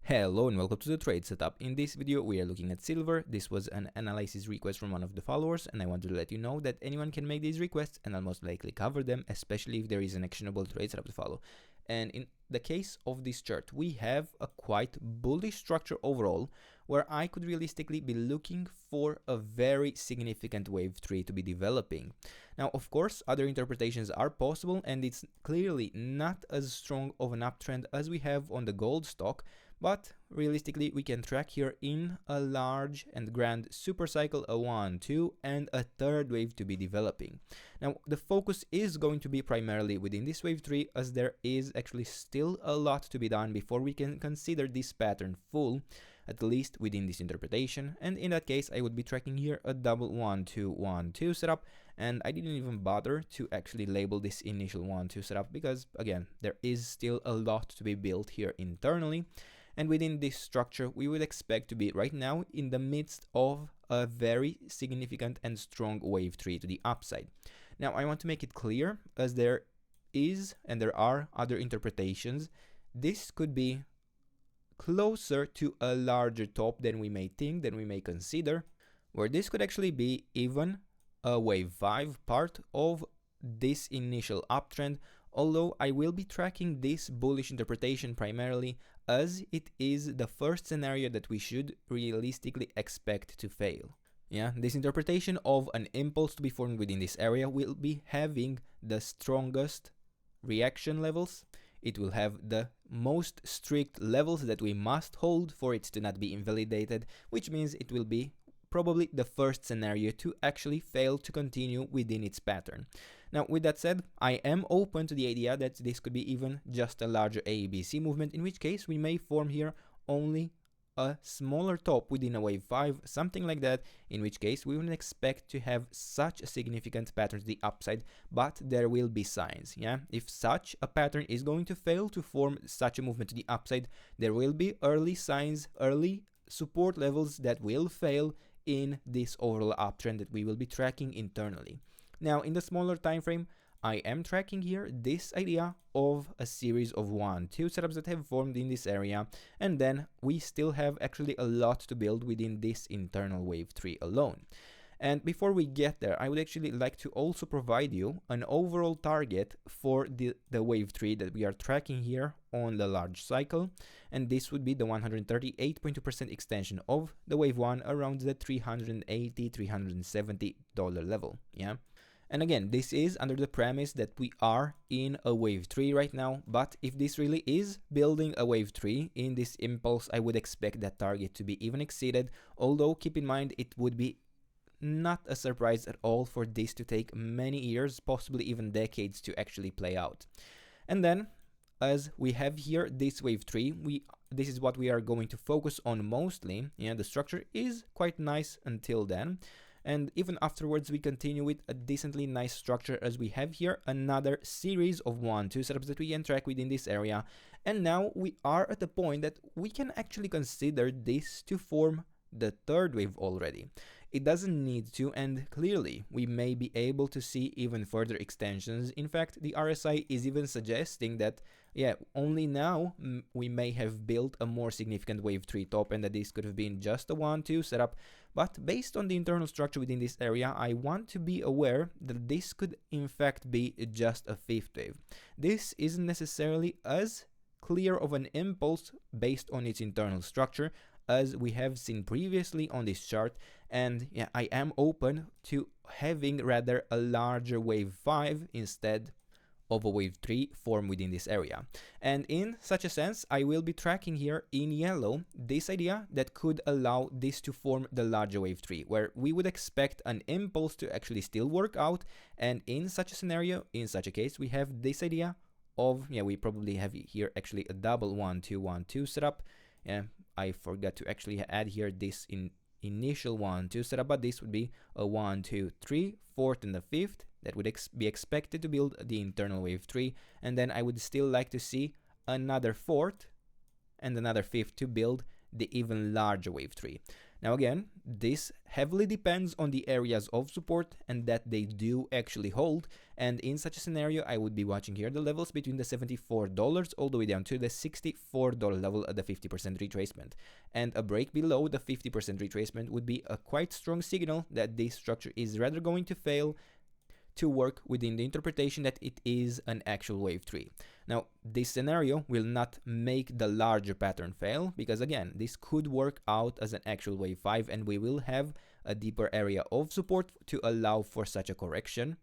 Hello and welcome to the trade setup. In this video we are looking at silver. This was an analysis request from one of the followers, and I want to let you know that anyone can make these requests and I'll most likely cover them, especially if there is an actionable trade setup to follow. And in the case of this chart, we have a quite bullish structure overall, where I could realistically be looking for a very significant wave 3 to be developing. Now, of course, other interpretations are possible, and it's clearly not as strong of an uptrend as we have on the gold stock, but realistically we can track here in a large and grand super cycle, a 1, 2 and a third wave to be developing. Now the focus is going to be primarily within this wave 3, as there is actually still a lot to be done before we can consider this pattern full, at least within this interpretation. And in that case I would be tracking here a double 1 2 1 2 setup, and I didn't even bother to actually label this initial 1 2 setup because again there is still a lot to be built here internally. And within this structure, we would expect to be right now in the midst of a very significant and strong wave 3 to the upside. Now, I want to make it clear, as there is and there are other interpretations, this could be closer to a larger top than we may think, than we may consider, where this could actually be even a wave 5 part of this initial uptrend, although I will be tracking this bullish interpretation primarily as it is the first scenario that we should realistically expect to fail. Yeah, this interpretation of an impulse to be formed within this area will be having the strongest reaction levels. It will have the most strict levels that we must hold for it to not be invalidated, which means it will be probably the first scenario to actually fail to continue within its pattern. Now, with that said, I am open to the idea that this could be even just a larger ABC movement, in which case we may form here only a smaller top within a wave 5, something like that, in which case we wouldn't expect to have such a significant pattern to the upside, but there will be signs. Yeah, if such a pattern is going to fail to form such a movement to the upside, there will be early signs, early support levels that will fail in this overall uptrend that we will be tracking internally. Now, in the smaller time frame, I am tracking here this idea of a series of 1 2 setups that have formed in this area, and then we still have actually a lot to build within this internal wave 3 alone. And before we get there, I would actually like to also provide you an overall target for the wave 3 that we are tracking here on the large cycle, and this would be the 138.2% extension of the wave 1 around the $380–370 level. Yeah. And again, this is under the premise that we are in a wave 3 right now, but if this really is building a wave 3 in this impulse, I would expect that target to be even exceeded, although keep in mind it would be not a surprise at all for this to take many years, possibly even decades, to actually play out. And then, as we have here this wave 3, this is what we are going to focus on mostly. Yeah, the structure is quite nice until then, and even afterwards we continue with a decently nice structure, as we have here another series of 1 2 setups that we can track within this area. And now we are at the point that we can actually consider this to form the third wave already. It doesn't need to, and clearly we may be able to see even further extensions. In fact, the RSI is even suggesting that, yeah, only now we may have built a more significant wave 3 top, and that this could have been just a 1 2 setup. But based on the internal structure within this area, I want to be aware that this could in fact be just a fifth wave. This isn't necessarily as clear of an impulse based on its internal structure as we have seen previously on this chart, and yeah, I am open to having rather a larger wave 5 instead of a wave 3 form within this area. And in such a sense, I will be tracking here in yellow this idea that could allow this to form the larger wave 3, where we would expect an impulse to actually still work out. And in such a scenario, in such a case, we have this idea of, yeah, we probably have here actually a double 1 2 1 2 setup. Yeah, I forgot to actually add here this initial 1 2 setup, but this would be a 1 2 3 4th and the 5th that would be expected to build the internal wave 3, and then I would still like to see another 4th and another 5th to build the even larger wave 3. Now again, this heavily depends on the areas of support and that they do actually hold, and in such a scenario I would be watching here the levels between the $74 all the way down to the $64 level at the 50% retracement, and a break below the 50% retracement would be a quite strong signal that this structure is rather going to fail to work within the interpretation that it is an actual wave 3. Now, this scenario will not make the larger pattern fail, because again, this could work out as an actual wave 5 and we will have a deeper area of support to allow for such a correction.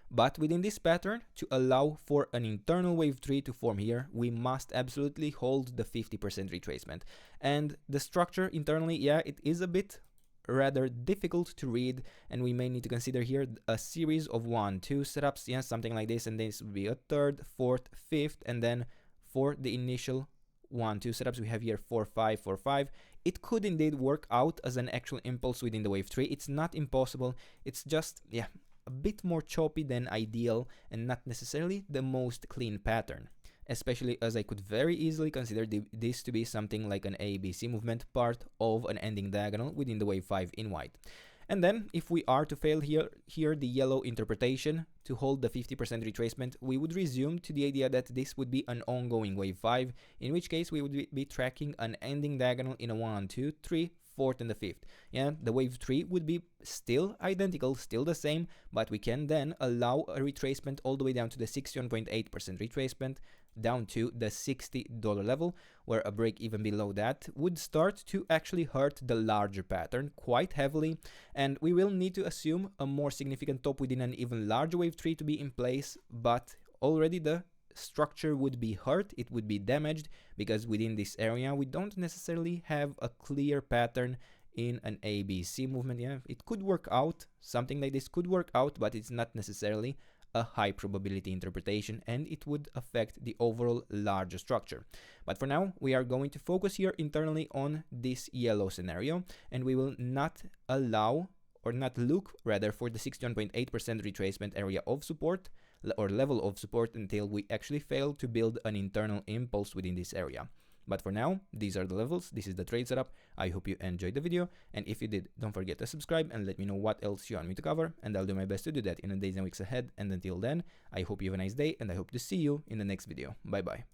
But within this pattern, to allow for an internal wave 3 to form here, we must absolutely hold the 50% retracement. And the structure internally, yeah, it is a bit rather difficult to read, and we may need to consider here a series of 1-2 setups, yeah, something like this, and this would be a third, fourth, fifth, and then for the initial 1-2 setups we have here 4-5, 4-5. It could indeed work out as an actual impulse within the wave 3. It's not impossible, it's just, yeah, a bit more choppy than ideal and not necessarily the most clean pattern, especially as I could very easily consider this to be something like an ABC movement, part of an ending diagonal within the wave 5 in white. And then if we are to fail here the yellow interpretation to hold the 50% retracement, we would resume to the idea that this would be an ongoing wave 5, in which case we would be tracking an ending diagonal in a 1, 2, 3, 4th and the 5th. Yeah, the wave 3 would be still identical, still the same, but we can then allow a retracement all the way down to the 61.8% retracement, down to the $60 level, where a break even below that would start to actually hurt the larger pattern quite heavily, and we will need to assume a more significant top within an even larger wave 3 to be in place, but already the structure would be hurt, it would be damaged, because within this area we don't necessarily have a clear pattern in an ABC movement. Yeah, it could work out, something like this could work out, but it's not necessarily a high probability interpretation, and it would affect the overall larger structure. But for now, we are going to focus here internally on this yellow scenario, and we will not allow, or not look rather, for the 61.8% retracement area of support or level of support until we actually fail to build an internal impulse within this area. But for now, these are the levels, this is the trade setup. I hope you enjoyed the video, and if you did, don't forget to subscribe and let me know what else you want me to cover, and I'll do my best to do that in the days and weeks ahead. And until then, I hope you have a nice day, and I hope to see you in the next video. Bye bye.